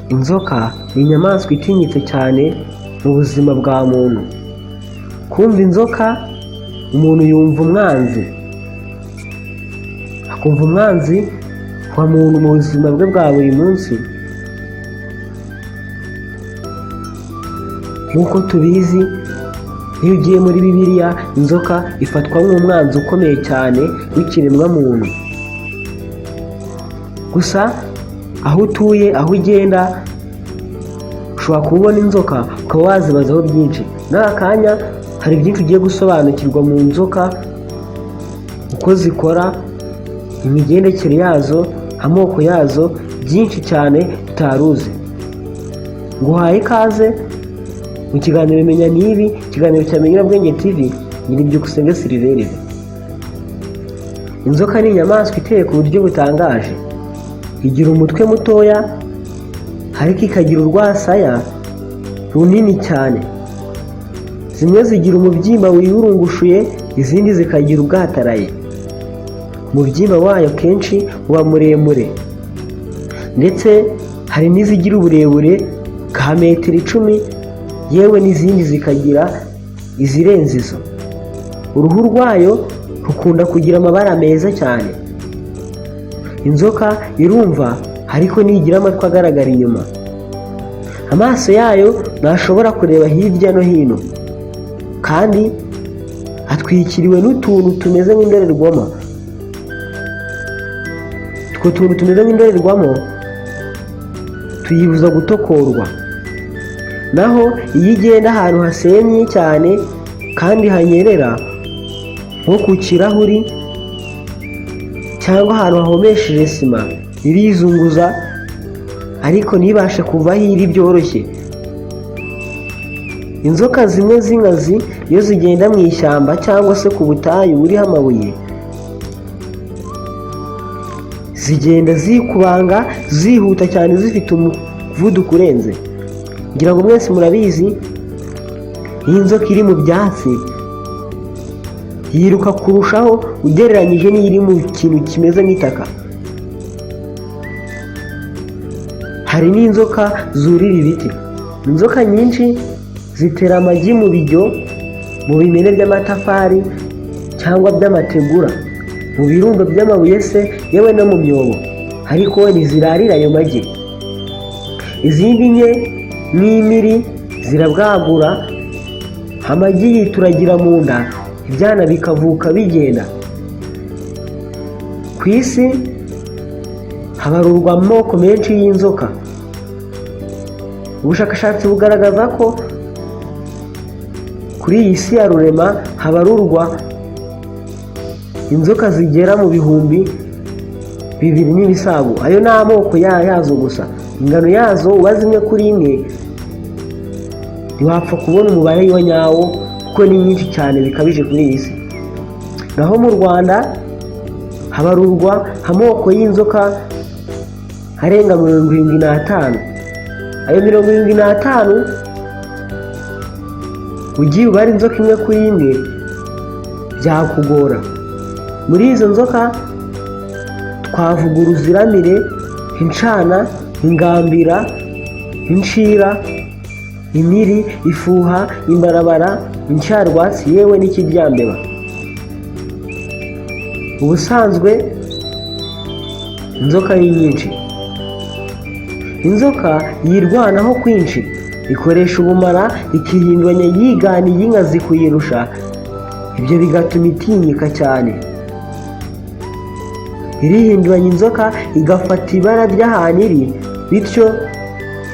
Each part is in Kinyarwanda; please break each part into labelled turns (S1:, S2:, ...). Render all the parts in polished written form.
S1: Inzoka ni inyamaswa itinyitse cyane mu buzima bwa muntu. Kumva inzoka, umuntu yumva umwanzi, akumva umwanzi wa muntu mu buzima bwe bwa buri munsi. Nk'uko tubizi, iyo ugiye muri Bibiliya, inzoka ifatwa nk'umwanzi ukomeye cyane w'ikiremwa muntu. Gusa aho utuye, aho ugenda, ushobora kubona inzoka ukaba wazibazaho byinshi. N'aka kanya hari byinshi ugiye gusobanukirwa mu nzoka, uko zikora, imigendekere yazo, amoko yazo, byinshi cyane utaruzi. Nguhaye ikaze mu kiganiro Menya N'ibi, ikiganiro cya Menyabwenge TV. Nyiribyukusenge Silverine. Inzoka ni inyamaswa iteye ku buryo butangaje. Igira umutwe mutoya ariko ikagira urwasaya runini cyane. Zimwe zigira umubyimba wiyurungushuye, izindi zikagira ubwataraye. Umubyimba wayo kenshi uba muremure, ndetse hari n'izigira uburebure bwa metero 10, yewe n'izindi zikagira izirenze izo. Uruhu rwayo rukunda kugira amabara meza cyane. Inzoka irumva ariko ntigira amatwi agaragara inyuma. Amaso yayo ntashobora kureba hirya no hino, kandi atwikiriwe n'utuntu tumeze nk'indorerwamo. Utwo tuntu tumeze nk'indorerwamo tuyibuza gutokorwa. Naho iyo igenda ahantu hasenye cyane kandi hanyerera, nko ku kirahuri cyangwa ahantu hahomesheje sima, irizunguza ariko ntibashe kuvaho iri byoroshye. Inzoka zimwe z'inkazi iyo zigenda mu ishyamba cyangwa se ku butayu buriho amabuye, zigenda zikubanga zihuta cyane, zifite umuvuduko urenze. Ngira ngo mwese murabizi, iyi nzoka iri mu byatsi yiruka kurushaho ugereranyije n'iri mu kintu kimeze nk'itaka. Hari n'inzoka zurira ibiti. Inzoka nyinshi zitera amagi mu bijyo, mu bimene by'amatafari cyangwa by'amategura, mu birundo by'amabuye se, yewe no mu myobo, ariko ntizirarira ayo magi. Izindi nke n'imiri zirabwagura, amagi yituragira mu nda, ibyana bikavuka bigenda. Ku isi habarurwa amoko menshi y'inzoka. Ubushakashatsi bugaragaza ko kuri iyi si ya rurema habarurwa inzoka zigera mu bihumbi 2 n'ibisago. Ayo ni amoko yazo gusa. Ingano yazo ubaze imwe kuri imwe ntiwapfa kubona umubare wa nyawo, kuko ni nyinshi cyane bikabije kuri iyi si. Naho mu Rwanda habarurwa amoko y'inzoka arenga 75. Ayo 75 ugiye ubara inzoka imwe kuri imwe byakugora. Muri izo nzoka twavuga uruziramire, incana, ingambira, inshira, imiri, ifuha, imbarabara, incyarwatsi, yewe n'ikiryambeba. Ubusanzwe inzoka ni nyinshi. Inzoka yirwanaho kwinshi, ikoresha ubumara, ikihinduranya yigana iy'inkazi kuyirusha. Ibyo bigatuma itinyika cyane. Irihinduranya inzoka igafata ibara ry'ahantu iri, bityo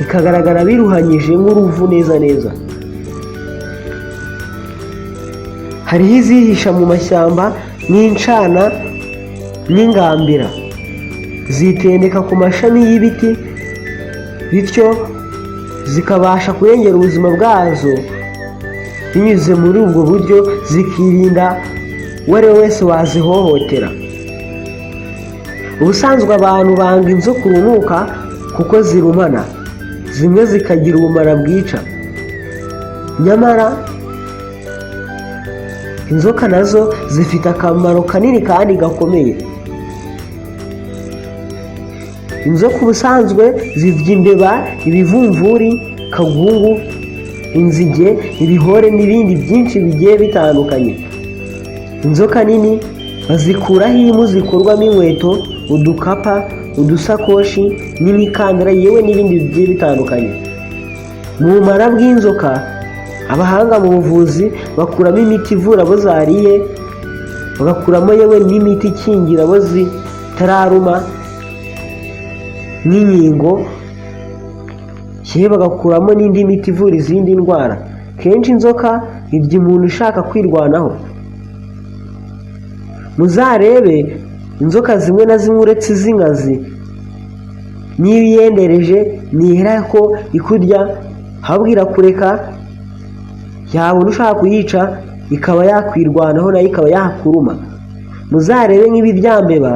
S1: ikagaragara biruhanyije nk'uruvu neza neza. Hariho izihisha mu mashyamba nk'incana n'ingambira, zitendeka ku mashami y'ibiti, bityo zikabasha kurengera ubuzima bwazo binyuze muri ubwo buryo, zikirinda uwo ari we wese wazihohotera. Ubusanzwe abantu banga inzoka urunuka kuko zirumana, zimwe zikagira ubumara bwica. Nyamara inzoka nazo zifite akamaro kanini kandi gakomeye. Inzoka ubusanzwe zirya imbeba, ibivumvuri, kagungu, inzige, ibihore n'ibindi byinshi bigiye bitandukanye. Inzoka nini bazikuraho impu zikorwamo inkweto, udukapa, udusakoshi n'imikandara, yewe n'ibindi bigiye bitandukanye. Mu bumara bw'inzoka abahanga mu buvuzi bakuramo imiti ivura abo zariye, bagakuramo yewe n'imiti ikingira abo zitararuma n'inkingo, yewe bagakuramo n'indi miti ivura izindi ndwara. Kenshi inzoka irya umuntu ushaka kwirwanaho. Muzarebe inzoka zimwe na zimwe uretse iz'inkazi, niba iyendereje ntihera ko ikurya, ahubwo irakureka, yabona ushaka kuyica ikaba yakwirwanaho nayo ikaba yakuruma. Muzarebe nk'ibiryambeba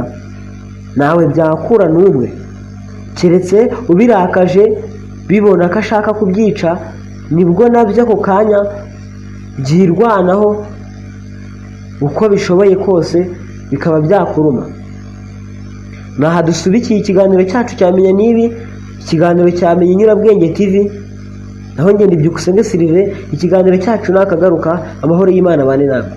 S1: nawe byakura n'umwe, keretse ubirakaje bibona ko ashaka kubyica, nibwo nabyo ako kanya byirwanaho uko bishoboye kose bikaba byakuruma. Naha dusubikiye ikiganiro cyacu cyamenya n'ibi, ikiganiro cyamenya Nyurabwenge TV, naho ngende Byukusenge Sylvain. Ikiganiro cyacu nakagaruka. Amahoro y'Imana bane namwe.